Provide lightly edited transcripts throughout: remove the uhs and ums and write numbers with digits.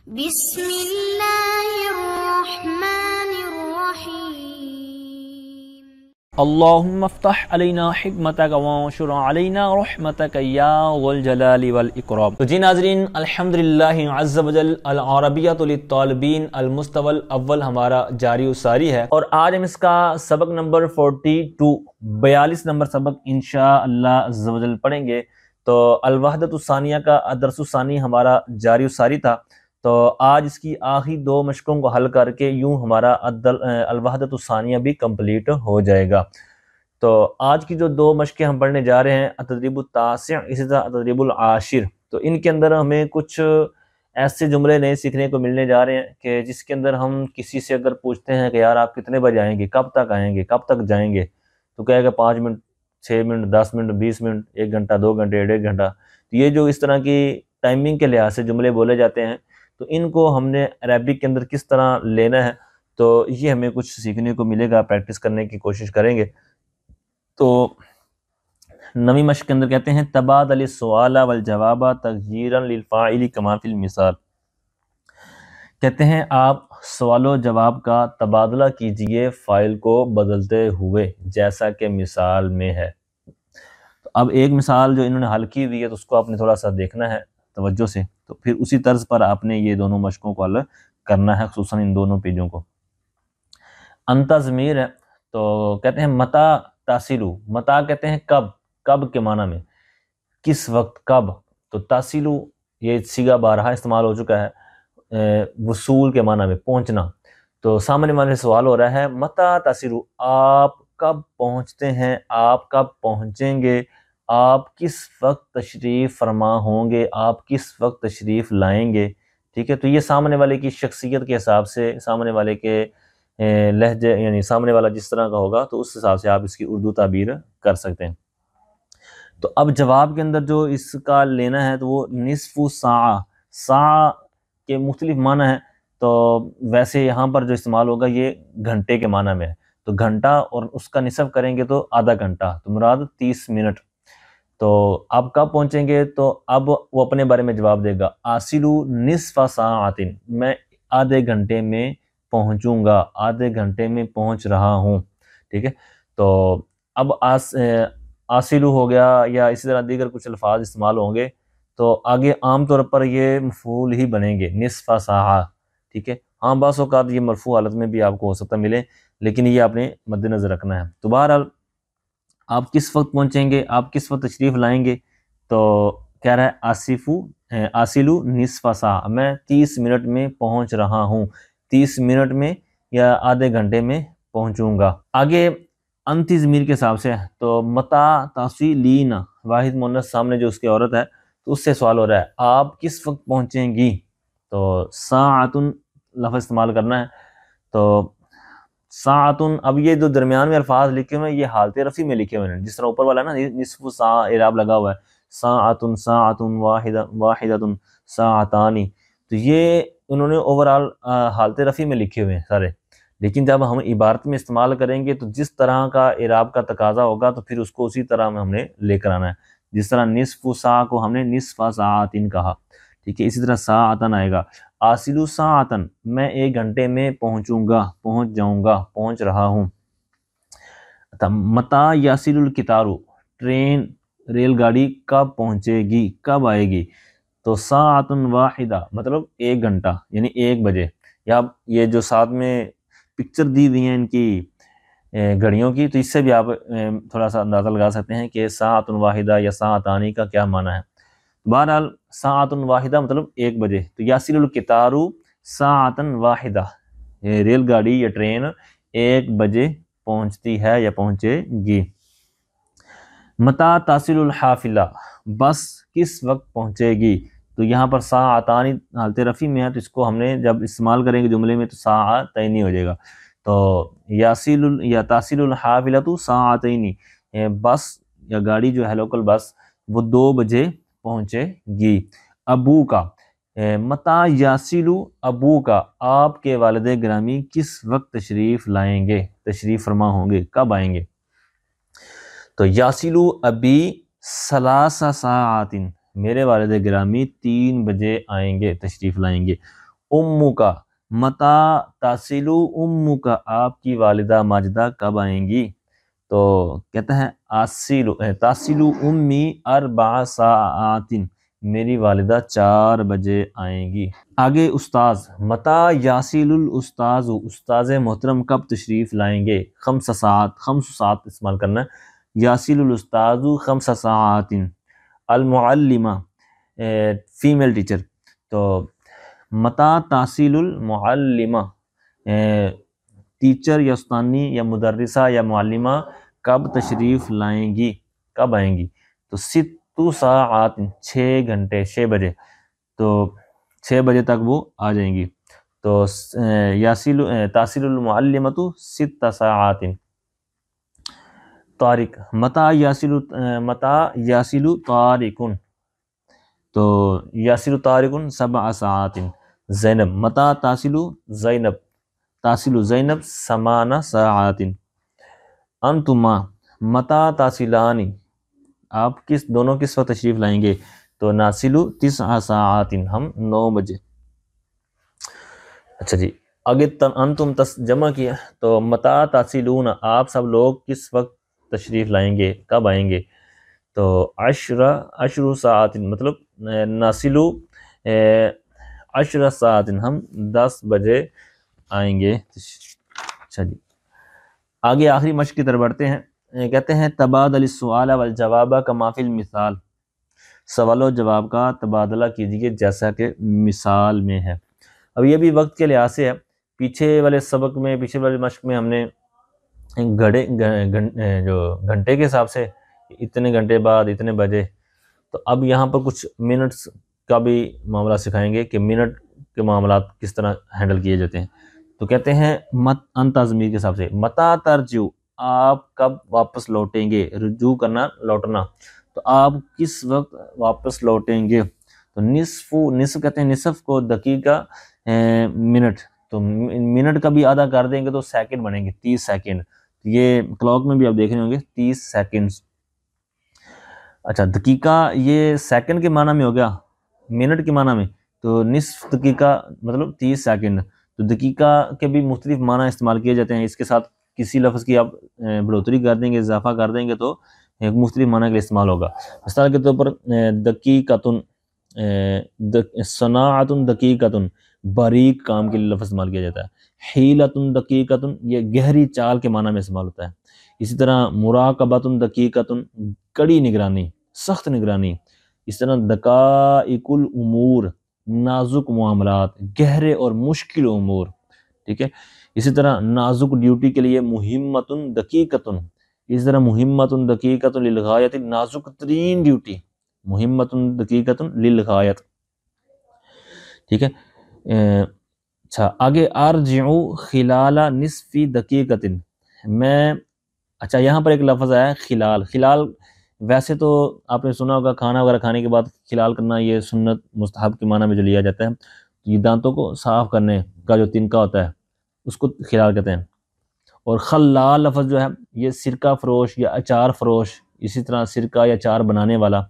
بسم اللہ الرحمن الرحیم اللہم افتح علینا حکمتک وانشر علینا رحمتک یا ذو الجلال والاکرام۔ تو جی ناظرین، الحمدللہ عز وجل العربیۃ للطالبین المستوى الاول ہمارا جاری و ساری ہے، اور آج ہم اس کا سبق نمبر 42 نمبر سبق انشاءاللہ عز وجل پڑھیں گے۔ تو الوحدۃ الثانیہ کا درس الثانی ہمارا جاری و ساری تھا، تو آج اس کی آخری دو مشقوں کو حل کر کے یوں ہمارا الوحدۃ الثانیہ بھی کمپلیٹ ہو جائے گا۔ تو آج کی جو دو مشقیں ہم پڑھنے جا رہے ہیں، التدریب التاسع، اسی طرح التدریب العاشر، تو ان کے اندر ہمیں کچھ ایسے جملے نئے سیکھنے کو ملنے جا رہے ہیں کہ جس کے اندر ہم کسی سے اگر پوچھتے ہیں کہ یار آپ کتنے بجے آئیں گے، کب تک آئیں گے، کب تک جائیں گے، تو کہے گا 5 منٹ، 6 منٹ، 10 منٹ، 20 منٹ، 1 گھنٹہ، 2 گھنٹے، 1.5 گھنٹہ۔ تو یہ جو اس طرح کی ٹائمنگ کے لحاظ سے جملے بولے جاتے ہیں، تو ان کو ہم نے عربک کے اندر کس طرح لینا ہے، تو یہ ہمیں کچھ سیکھنے کو ملے گا، پریکٹس کرنے کی کوشش کریں گے۔ تو نویں مشق کے اندر کہتے ہیں تبادل السؤال والجواب تغییرا للفاعل کما فی المثال، کہتے ہیں آپ سوال و جواب کا تبادلہ کیجئے فاعل کو بدلتے ہوئے جیسا کہ مثال میں ہے۔ تو اب ایک مثال جو انہوں نے حل کی ہوئی ہے تو اس کو آپ نے تھوڑا سا دیکھنا ہے توجہ سے، تو پھر اسی طرز پر آپ نے یہ دونوں مشقوں کو حل کرنا ہے، خصوصاً ان دونوں پیجوں کو۔ انتا ضمیر ہے، تو کہتے ہیں متا تاسلو، متا کہتے ہیں کب، کب کے معنی میں، کس وقت، کب، تو تاسلو یہ صیغہ بارہا استعمال ہو چکا ہے وصول کے معنی میں، پہنچنا۔ تو سامنے والے سوال ہو رہا ہے متا تاسلو، آپ کب پہنچتے ہیں، آپ کب پہنچیں گے، آپ کس وقت تشریف فرما ہوں گے، آپ کس وقت تشریف لائیں گے، ٹھیک ہے۔ تو یہ سامنے والے کی شخصیت کے حساب سے، سامنے والے کے لہجے، یعنی سامنے والا جس طرح کا ہوگا تو اس حساب سے آپ اس کی اردو تعبیر کر سکتے ہیں۔ تو اب جواب کے اندر جو اس کا لینا ہے تو وہ نصف ساعہ، ساعہ کے مختلف معنی ہیں، تو ویسے یہاں پر جو استعمال ہوگا یہ گھنٹے کے معنی میں ہے، تو گھنٹہ اور اس کا نصف کریں گے تو آدھا گھنٹہ، تو مراد 30 منٹ۔ تو آپ کب پہنچیں گے، تو اب وہ اپنے بارے میں جواب دے گا آسلو نصف ساعت، میں آدھے گھنٹے میں پہنچوں گا، آدھے گھنٹے میں پہنچ رہا ہوں، ٹھیک ہے۔ تو اب آسلو ہو گیا، یا اسی طرح دیگر کچھ الفاظ استعمال ہوں گے تو آگے عام طور پر یہ مفعول ہی بنیں گے، نصف ساعہ، ٹھیک ہے۔ ہاں بعض اوقات یہ مرفوع حالت میں بھی آپ کو ہو سکتا ملے، لیکن یہ آپ نے مد نظر رکھنا ہے۔ تو بہرحال آپ کس وقت پہنچیں گے، آپ کس وقت تشریف لائیں گے، تو کہہ رہا ہے آسلو نصف ساعہ، میں 30 منٹ میں پہنچ رہا ہوں، 30 منٹ میں یا آدھے گھنٹے میں پہنچوں گا۔ آگے انتی ضمیر کے حساب سے، تو متا تاسلین، واحد مؤنث سامنے جو اس کی عورت ہے تو اس سے سوال ہو رہا ہے آپ کس وقت پہنچیں گی، تو ساعتن لفظ استعمال کرنا ہے۔ تو ساعتن، اب یہ جو درمیان میں الفاظ لکھے ہوئے ہیں یہ حالت رفع میں لکھے ہوئے ہیں، جس طرح اوپر والا ہے نا نصف ساعہ اعراب لگا ہوا ہے، ساعتن، ساعتن واحدتن، ساعتانی، تو یہ انہوں نے اوورال حالت رفع میں لکھے ہوئے ہیں سارے، لیکن جب ہم عبارت میں استعمال کریں گے تو جس طرح کا اعراب کا تقاضا ہوگا تو پھر اس کو اسی طرح میں ہم نے لے کر آنا ہے، جس طرح نصف ساعہ کو ہم نے نصف ساعتن کہا، ٹھیک ہے، اسی طرح ساعتن آئے گا۔ آسلو ساعتن، میں 1 گھنٹے میں پہنچوں گا، پہنچ جاؤں گا، پہنچ رہا ہوں۔ متا یاسل القطارو، ٹرین، ریل گاڑی کب پہنچے گی، کب آئے گی، تو ساعتن واحدہ مطلب 1 گھنٹہ، یعنی 1 بجے، یا یہ جو ساتھ میں پکچر دی ہوئی ہیں ان کی گھڑیوں کی، تو اس سے بھی آپ تھوڑا سا اندازہ لگا سکتے ہیں کہ ساعتن واحدہ یا ساعتانی کا کیا معنی ہے۔ بہرحال ساعتن واحدہ مطلب 1 بجے، تو یاسل القطارو ساعتن واحدہ، ریل گاڑی یا ٹرین 1 بجے پہنچتی ہے یا پہنچے گی۔ متا تصل الحافلہ، بس کس وقت پہنچے گی، تو یہاں پر ساعتانی حالت رفع میں ہے تو اس کو ہم نے جب استعمال کریں گے جملے میں تو ساعتین ہو جائے گا، تو یا تصل الحافلۃ ساعتین، بس یا گاڑی جو ہے لوکل بس وہ 2 بجے پہنچے گی۔ ابو کا، متا یاسلو ابو کا، آپ کے والد گرامی کس وقت تشریف لائیں گے، تشریف فرما ہوں گے، کب آئیں گے، تو یاسلو ابی 3 ساعات، میرے والد گرامی 3 بجے آئیں گے، تشریف لائیں گے۔ امو کا متا تاسلو امو کا آپ کی والدہ ماجدہ کب آئیں گی؟ تو کہتا ہے تاسلو امی 4 ساعات، میری والدہ 4 بجے آئیں گی۔ آگے استاذ، متا یاسیل الاستاذ، استاذ محترم کب تشریف لائیں گے؟ 5 ساعات، 5 ساعات استعمال کرنا ہے۔ یاسیل الاستاذ 5 ساعات۔ المعلمہ فیمیل ٹیچر، تو متا تحصیل المعلمہ ٹیچر یا استانی یا مدرسہ یا معلمہ کب تشریف لائیں گی، کب آئیں گی؟ تو 6 ساعات، 6 گھنٹے، 6 بجے، تو 6 بجے تک وہ آ جائیں گی۔ تو تحصیل المعلمۃ 6 ساعات۔ طارق، متا یاسل طارق، تو یاسل طارق 7 ساعات۔ زینب، متا تحصیل زینب 8 ساعات۔ انتما، متا تحصیلانی، آپ دونوں کس وقت تشریف لائیں گے؟ تو ناصل 9 ساعات، ہم 9 بجے۔ اچھا جی، آگے انتم جمع کیا، تو متا تحصیلون، آپ سب لوگ کس وقت تشریف لائیں گے، کب آئیں گے؟ تو 10 ساعات، مطلب ناصل 10 ساعات، ہم 10 بجے آئیں گے۔ اچھا جی، آگے آخری مشق کی طرف بڑھتے ہیں۔ کہتے ہیں تبادل السؤال والجواب کما فی المثال، سوال و جواب کا تبادلہ کیجیے جیسا کہ مثال میں ہے۔ اب یہ بھی وقت کے لحاظ سے ہے، پیچھے والے سبق میں، پیچھے والے مشق میں ہم نے جو گھنٹے کے حساب سے اتنے گھنٹے بعد اتنے بجے، تو اب یہاں پر کچھ منٹس کا بھی معاملہ سکھائیں گے کہ منٹ کے معاملات کس طرح ہینڈل کیے جاتے ہیں۔ تو کہتے ہیں انتظمی کے حساب سے، متا ترجو، آپ کب واپس لوٹیں گے؟ رجوع کرنا، لوٹنا، تو آپ کس وقت واپس لوٹیں گے؟ تو نصف کہتے ہیں، نصف کو دقیقہ منٹ، تو منٹ کا بھی آدھا کر دیں گے تو سیکنڈ بنیں گے، 30 سیکنڈ۔ یہ کلاک میں بھی آپ دیکھ رہے ہوں گے 30 سیکنڈ۔ اچھا، دقیقہ یہ سیکنڈ کے معنی میں ہو گیا، منٹ کے معنی میں تو نصف دقیقہ مطلب 30 سیکنڈ۔ تو دقیقہ کے بھی مختلف معنی استعمال کیے جاتے ہیں، اس کے ساتھ کسی لفظ کی آپ بڑھوتری کر دیں گے، اضافہ کر دیں گے تو ایک مختلف معنی کے لیے استعمال ہوگا۔ مثال کے طور پر دقیقتن، صناعتن دقیقتن، باریک کام کے لیے لفظ استعمال کیا جاتا ہے۔ حیلتن دقیقتن، یہ گہری چال کے معنی میں استعمال ہوتا ہے۔ اسی طرح مراقبتن دقیقتن، کڑی نگرانی، سخت نگرانی۔ اس طرح دقائق الامور، نازک معاملات، گہرے اور مشکل امور، ٹھیک ہے۔ اسی طرح نازک ڈیوٹی کے لیے مہمتن دقیقتن، اس طرح مہمتن دقیقتن للغایت، نازک ترین ڈیوٹی، مہمتن دقیقتن للغایت، ٹھیک ہے۔ اچھا، آگے ارجعو خلال نصف دقیقتن، میں، اچھا یہاں پر ایک لفظ ہے خلال۔ خلال ویسے تو آپ نے سنا ہوگا کھانا وغیرہ کھانے کے بعد خلال کرنا، یہ سنت مستحب کے معنی میں جو لیا جاتا ہے، یہ دانتوں کو صاف کرنے کا جو تنکا ہوتا ہے اس کو خلال کہتے ہیں۔ اور خلال لفظ جو ہے یہ سرکہ فروش یا اچار فروش، اسی طرح سرکہ یا اچار بنانے والا،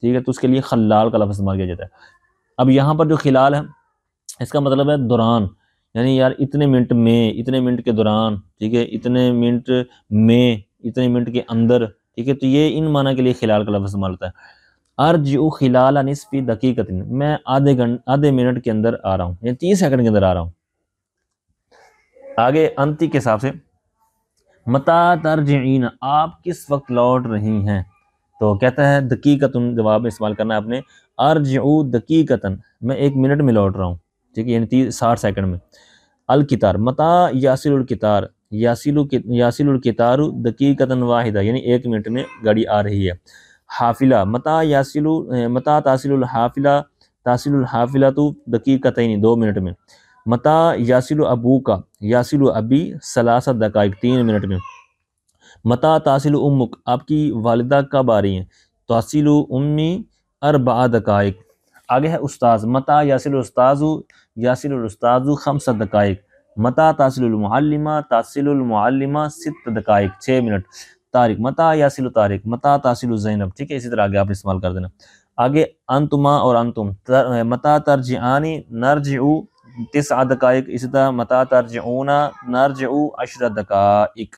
ٹھیک ہے، تو اس کے لیے خلال کا لفظ استعمال کیا جاتا ہے۔ اب یہاں پر جو خلال ہے اس کا مطلب ہے دوران، یعنی یار اتنے منٹ میں، اتنے منٹ کے دوران، ٹھیک ہے، اتنے منٹ میں، اتنے منٹ کے اندر، ٹھیک ہے، تو یہ ان معنی کے لیے خلال کا لفظ استعمال ہوتا ہے۔ ارجعو خلال نصف دقیقۃ، میں آدھے منٹ کے اندر آ رہا ہوں، یعنی 30 سیکنڈ کے اندر آ رہا ہوں۔ آگے انتی کے حساب سے، متا ترجعین، آپ کس وقت لوٹ رہی ہیں؟ تو کہتا ہے دقیقتن، جواب میں استعمال کرنا ہے آپ نے، ارجعو دقیقتن، میں 1 منٹ میں لوٹ رہا ہوں، ٹھیک ہے، یعنی 60 سیکنڈ میں۔ القطار، متا یاسل القطار، یاسل القطار دقیقتن واحدہ، یعنی 1 منٹ میں گاڑی آ رہی ہے۔ حافلہ، متا تحصل الحافلہ، تحصل الحافلہ تو دقیقتین، 2 منٹ میں۔ متا یاسل ابو کا، یاسل ابی 3 دقائق، 3 منٹ میں۔ متا تحصل امک، آپ کی والدہ کب آ رہی ہیں؟ تحصل امی 4 دقائق۔ آگے ہے استاذ، متا یاسل الاستاذ، یاسل الاستاذ 5 دقائق۔ متا تحصل المعلمہ، تحصل المعلمہ 6 دقائق، 6 منٹ۔ طارق، متا یاسل طارق، متا تحصل زینب، ٹھیک ہے، اسی طرح آگے آپ نے استعمال کر دینا۔ آگے انتما اور انتم، متا ترجعانی، نرجعو 9 دقائق، اسی طرح متى ترجعون نرجع 10 دقائق.